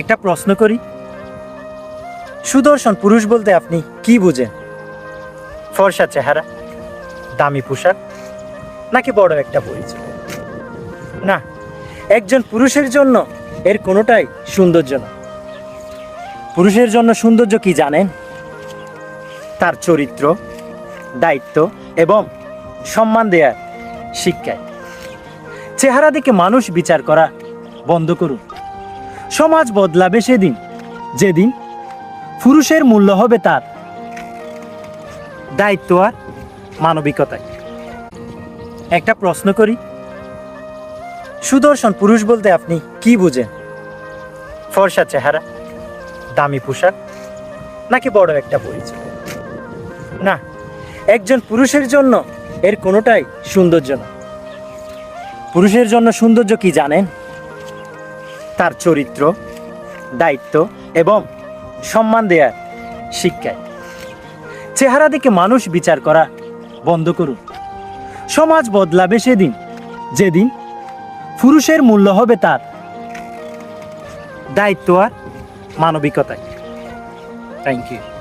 একটা প্রশ্ন করি, সুদর্শন পুরুষ বলতে আপনি কি বুঝেন? ফর্সা চেহারা, দামি পোশাক, নাকি বড় একটা পরিচয়? না, একজন পুরুষের জন্য এর কোনোটাই সৌন্দর্য না। পুরুষের জন্য সৌন্দর্য কি জানেন? তার চরিত্র, দায়িত্ব এবং সম্মান দেওয়ার শিক্ষায়। চেহারা দেখে মানুষ বিচার করা বন্ধ করুন। সমাজ বদলাবে সেদিন যেদিন পুরুষের মূল্য হবে তার দায়িত্ব আর মানবিকতায়। একটা প্রশ্ন করি, সুদর্শন পুরুষ বলতে আপনি কি বুঝেন? ফর্সা চেহারা, দামি পোশাক, নাকি বড় একটা পরিচয়? না, একজন পুরুষের জন্য এর কোনোটাই সৌন্দর্য না। পুরুষের জন্য সৌন্দর্য কি জানেন? তার চরিত্র, দায়িত্ব এবং সম্মান দেওয়ার শিক্ষায়। চেহারা দেখে মানুষ বিচার করা বন্ধ করুন। সমাজ বদলাবে সেদিন যেদিন পুরুষের মূল্য হবে তার দায়িত্ব আর মানবিকতায়। Thank you.